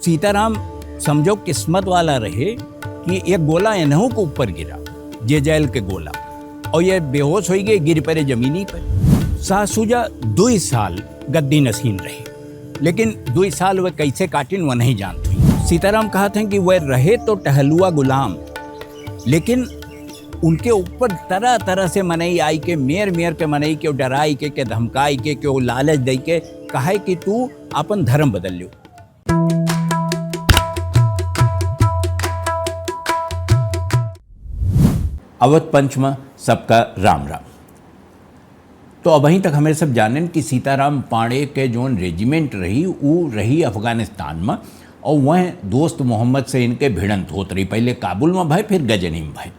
सीताराम समझो किस्मत वाला रहे कि एक गोला इन्हों के ऊपर गिरा, जे जैल के गोला, और ये बेहोश हो गए, गिर पड़े जमीनी पर। शाहसुजा 2 साल गद्दी नसीन रहे, लेकिन 2 साल वह कैसे काटिन वह नहीं जानती। सीताराम कहते हैं कि वह रहे तो टहलुआ गुलाम, लेकिन उनके ऊपर तरह तरह से मनई आई के, मेर के मनई के, डराई के धमकाई के लालच दे के कहे कि तू अपन धर्म बदल लो। अवध पंच में सबका राम राम। तो अब वहीं तक हमें सब जानन कि सीताराम पांडे के जोन रेजिमेंट रही वो रही अफगानिस्तान में, और वह दोस्त मोहम्मद से इनके भिड़ंत होत रही। पहले काबुल में भाई, फिर गजनी में भाई,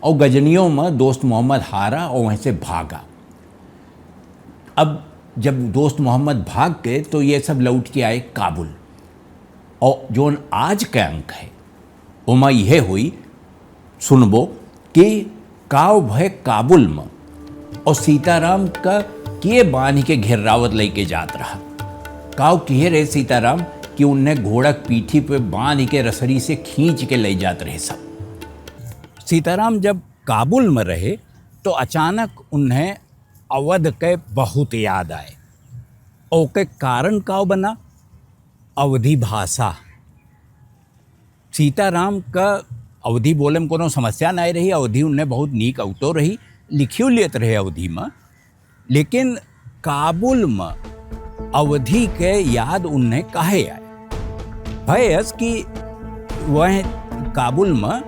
और गजनियों में दोस्त मोहम्मद हारा और वहीं से भागा। अब जब दोस्त मोहम्मद भाग गए तो ये सब लौट के आए काबुल, और जोन आज का अंक है उमा यह हुई सुनबो कि काव भय काबुल में, और सीताराम का के बांध के घेरावत लेके जात रहा। काव किए रहे सीताराम कि उन्हें घोड़ा पीठी पे बांध के रसरी से खींच के ले जाते रहे सब। सीताराम जब काबुल में रहे तो अचानक उन्हें अवध के बहुत याद आए, और के कारण का बना अवधी भाषा। सीताराम का अवधी बोले में कोनो समस्या नहीं रही, अवधी उन्हें बहुत नीक अवतो रही, लिखियो लेत रहे अवधी में, लेकिन काबुल में अवधी के याद उन्हें काहे आए भयस कि वह काबुल में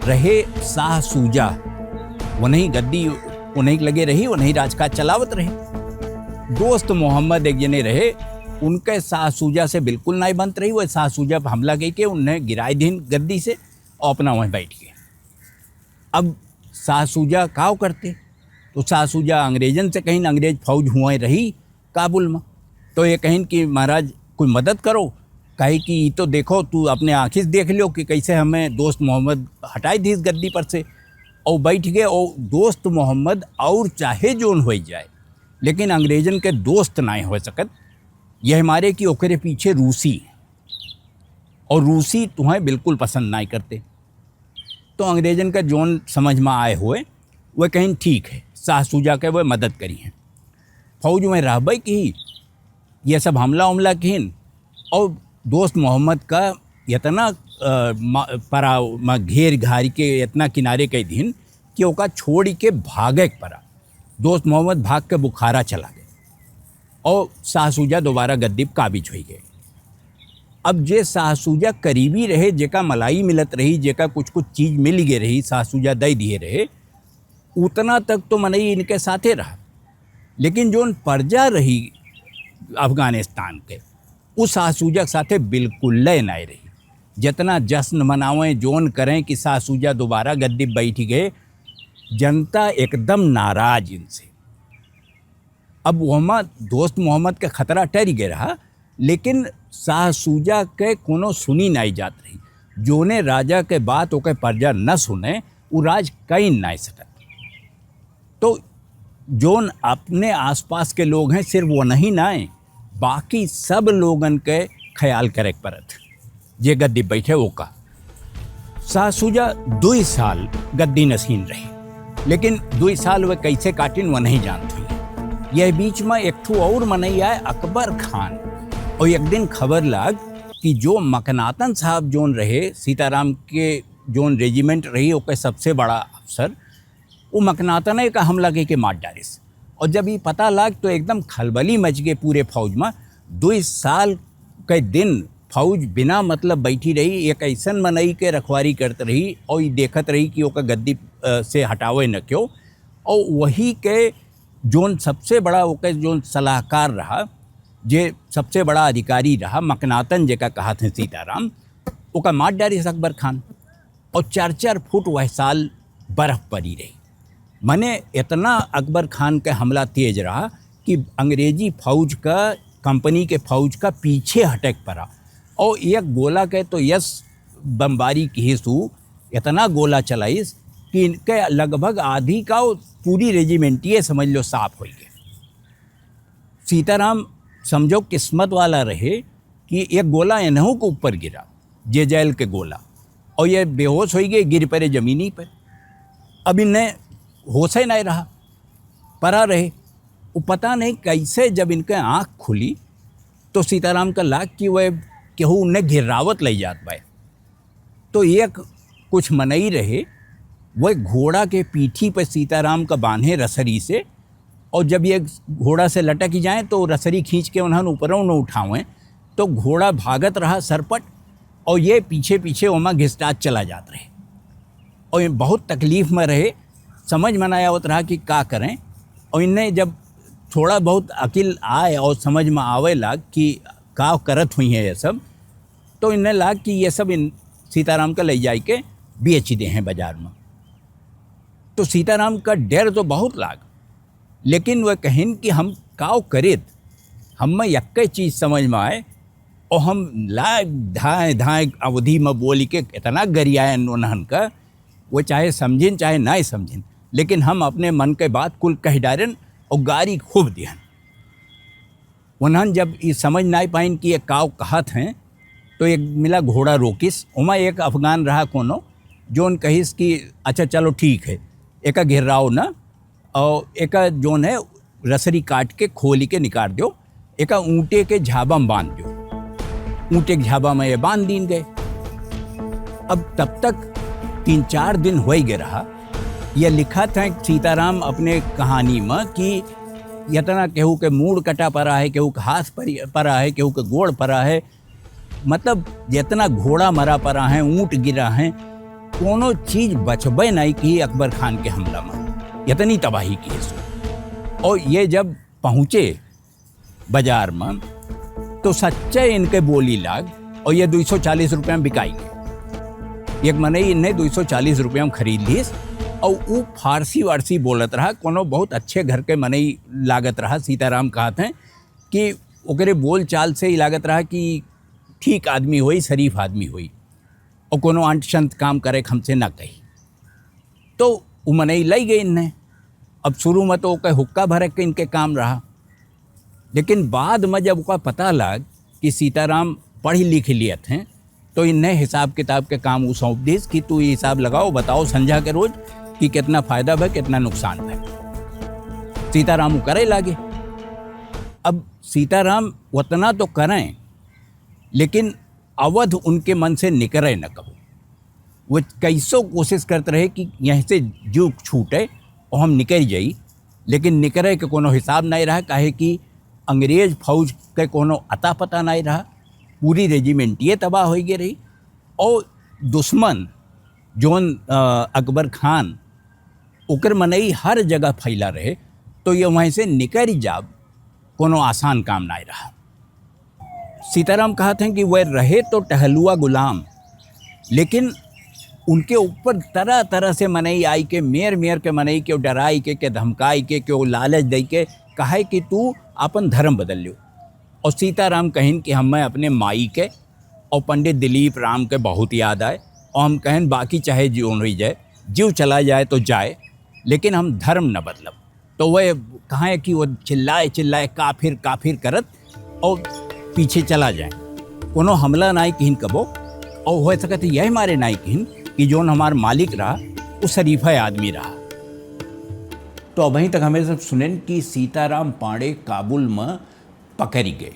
रहे शाहसुजा, उन्हीं गद्दी उन्हीं लगे रही, उन्हीं राजकाज चलावत रहे। दोस्त मोहम्मद एक जने रहे, उनके शाहसुजा से बिल्कुल नहीं बनत रही। वह शाहसुजा पर हमला करके उन्हें गिराए दिन गद्दी से और अपना वहीं बैठ गए। अब शाहसुजा काव करते तो शाहसुजा अंग्रेजन से कहीं अंग्रेज फौज हुए रही काबुल में, तो ये कहीं कि महाराज कोई मदद करो, कहे कि ये तो देखो तू अपने आँखिं से देख लो कि कैसे हमें दोस्त मोहम्मद हटाई दी इस गद्दी पर से, और बैठ गए। और दोस्त मोहम्मद और चाहे जोन हो जाए, लेकिन अंग्रेजन के दोस्त नहीं हो सकत। यह हमारे कि ओकरे पीछे रूसी, और रूसी तुम्हें बिल्कुल पसंद नहीं करते। तो अंग्रेजन का जोन समझ में आए हुए वह कहीं ठीक है, शाहसुजा के वह मदद करी है। फौज में रहबे की यह सब हमला उमला किन, और दोस्त मोहम्मद का इतना परा घेर घारी के इतना किनारे के दिन कि ओका छोड़ के भागे पड़ा। दोस्त मोहम्मद भाग के बुखारा चला गए, और शाहसुजा दोबारा गद्दी काबिज हो गए। अब जे शाहसुजा करीबी रहे, जेका मलाई मिलत रही, जेका कुछ चीज़ मिल गए रही, शाहसुजा दे दिए रहे, उतना तक तो मनई इनके साथे रहा। लेकिन जोन परजा रही अफगानिस्तान के, उस शाहसुजा के साथे बिल्कुल लय नहीं रही। जितना जश्न मनावें, जोन करें कि शाहसुजा दोबारा गद्दी बैठ गए, जनता एकदम नाराज इनसे। अब वहाँ दोस्त मोहम्मद के खतरा टर गए रहा, लेकिन शाहसुजा के कोनो सुनी नहीं जात रही। जोने राजा के बात ओके परजा न सुने, वो राज कहीं नहीं सकत। तो जोन अपने आसपास के लोग हैं, सिर्फ वो नहीं नाए, बाकी सब लोगन के ख्याल करे पड़त जे गद्दी बैठे वो का। शाहसुजा 2 साल गद्दी नसीन रहे, लेकिन 2 साल वह कैसे काटिन वह नहीं जानती। यह बीच में एक ठू और मनई आए अकबर खान, और एक दिन खबर लग कि जो मकनातन साहब जोन रहे सीताराम के जोन रेजिमेंट रही ओके सबसे बड़ा अफसर, वो मकनातन का हमला के मार डालिस। और जब ये पता लग तो एकदम खलबली मच गए पूरे फौज में। 2 साल के दिन फौज बिना मतलब बैठी रही, एक ऐसन मनई के रखवारी करते रही, और ये देखत रही कि ओका गद्दी से हटावे न क्यों। और वही के जोन सबसे बड़ा ओके जोन सलाहकार रहा, जे सबसे बड़ा अधिकारी रहा मकनातन जेका कहा थे सीताराम, ओका मार डालिस अकबर खान। और 4-4 फुट वह साल बर्फ़ पड़ी रही। मने इतना अकबर खान का हमला तेज रहा कि अंग्रेजी फौज का, कंपनी के फौज का पीछे हटक पड़ा। और एक गोला के तो यस बमबारी की सू इतना गोला चलाइस कि इनके लगभग आधी का पूरी रेजिमेंटिए समझ लो साफ हो गए। सीताराम समझो किस्मत वाला रहे कि एक गोला इन्हों के ऊपर गिरा, जेजैल के गोला, और ये बेहोश हो गए, गिर पड़े ज़मीनी पर। अब इन्हें होश ही नहीं रहा, परा रहे। वो पता नहीं कैसे जब इनके आँख खुली तो सीताराम का लाग कि वह केहू उन्हें घिरावत ले जात पाए। तो एक कुछ मनई रहे, वह घोड़ा के पीठी पर सीताराम का बांधे रसरी से, और जब ये घोड़ा से लटक जाए तो रसरी खींच के उन्होंने ऊपरों न उठावें, तो घोड़ा भागत रहा सरपट, और ये पीछे पीछे वमा घिसटात चला जात रहे। और ये बहुत तकलीफ़ में रहे, समझ में नहीं आवत रहा कि का करें। और इन्हें जब थोड़ा बहुत अकिल आए और समझ में आवे लाग कि का करत हुई है ये सब, तो इन्हें लाग कि ये सब इन सीताराम का ले जाए के बेच दे हैं बाजार में। तो सीताराम का डर तो बहुत लाग, लेकिन वह कहिन कि हम काव करेत, हमें यक्के चीज़ समझ में आए, और हम लाए धाए धाए अवधि में बोली के इतना गरियाए उन्हन का, वो चाहे समझिन चाहे ना समझिन, लेकिन हम अपने मन के बात कुल कह डारन और गारी खूब दिहन। उन्हन जब ये समझ ना पाइन कि ये काव कहत हैं, तो एक मिला घोड़ा रोकिस, उमा एक अफगान रहा कोनो, जो उन कहिस कि अच्छा चलो ठीक है, एक घेराओ ना, और एक जोन है रसरी काट के खोली के निकाल दो, एक ऊँटे के झाबा में बांध दो। ऊँटे के झाबा में ये बांध दीन गए। अब तब तक 3-4 दिन हो गए रहा। यह लिखा था सीताराम अपने कहानी में कि इतना केहू के मूड़ कटा पड़ा है, केहू के हाथ पड़ा है, केहू के गोड़ पड़ा है, मतलब जितना घोड़ा मरा पड़ा है, ऊँट गिरा है, कोनो चीज़ बचबे नहीं की अकबर खान के हमला में, इतनी तबाही की सो। और ये जब पहुँचे बाजार में तो सच्चे इनके बोली लाग, और ये 240 रुपये में बिकाई गए। एक मनई इन्हें 240 रुपये में खरीद लीस, और वो फारसी वारसी बोलत रहा, कोनो बहुत अच्छे घर के मनई लागत रहा। सीताराम कहते हैं कि ओकरे बोल चाल से ही लागत रहा कि ठीक आदमी होई, शरीफ आदमी होई, और कोनो अंट शंत काम करे हमसे ना कही। तो वो मनई लाई गई इन्हें। अब शुरू में तो ओके हुक्का भरे के इनके काम रहा, लेकिन बाद में जब उसका पता लग कि सीताराम पढ़ लिख लिए थे, तो इन्हें हिसाब किताब के काम वो सौंप दीस कि तू ये हिसाब लगाओ, बताओ संझा के रोज कि कितना फायदा है कितना नुकसान है। सीताराम करे लागे। अब सीताराम उतना तो करें, लेकिन अवध उनके मन से निकले न कबो। वो कैसो कोशिश करते रहे कि यहीं से जीव छूटे और हम निकल जाई, लेकिन निकले के कोनो हिसाब नहीं रहा, काहे कि अंग्रेज फौज के कोनो अता पता नहीं रहा, पूरी रेजिमेंटिए तबाह हो गई रही। और दुश्मन जोन अकबर खान ओकर मनई हर जगह फैला रहे, तो ये वहीं से निकल जाब कोनो आसान काम नहीं रहा। सीताराम कहते हैं कि वह रहे तो टहलुआ गुलाम, लेकिन उनके ऊपर तरह तरह से मनई आई के मेर मेर के मनई के डराई के धमकाई के लालच दे के कहे कि तू अपन धर्म बदल लो। और सीताराम कहिन कि हमें अपने माई के और पंडित दिलीप राम के बहुत याद आए, और हम कहें बाकी चाहे जीवन हो जाए, जीव चला जाए तो जाए, लेकिन हम धर्म न बदलब। तो वह कहें कि वो चिल्लाए चिल्लाए काफिर काफिर करत और पीछे चला जाए, कोनो हमला नाई किन कबो। और हो सकते यही मारे नाई किन कि जोन हमार मालिक रहा वो शरीफा आदमी रहा। तो अभी तक हमें सब सुनें कि सीताराम पांडे काबुल में पकड़ी गए,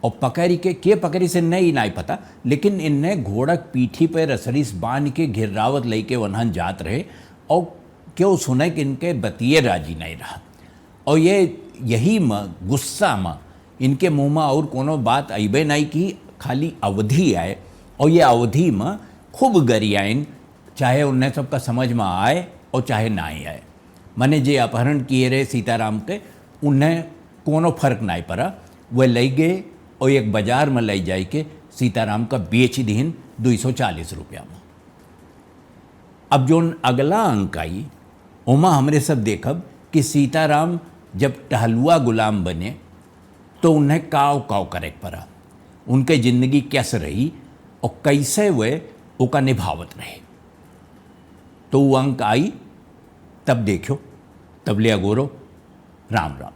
और पकड़ी के पकड़ी से नहीं पता, लेकिन इन्हें घोड़क पीठी पर रसरीस बांध के घिरावत लेके वनहन जात रहे, और क्यों सुने कि इनके बतिये राजी नहीं रहा। और ये यही में गुस्सा में इनके मुँह में और कोनो बात अबे नहीं की, खाली अवधि आए, और ये अवधि में खूब गरियाइन, चाहे उन्हें सबका समझ में आए और चाहे ना ही आए। मने जे अपहरण किए रहे सीताराम के, उन्हें कोनो फर्क नहीं पड़ा। वह ले गए और एक बाजार में ले जाए के सीताराम का बेच दीन 240 रुपया में। अब जो अगला अंक आई उमा हमरे सब देखब कि सीताराम जब टहलुआ गुलाम बने तो उन्हें काव काव करे पड़ा, उनके ज़िंदगी कैसे रही और कैसे वे उका निभावत रहे। तो वो अंक आई, तब देखो, तब ले अगोरो। राम राम।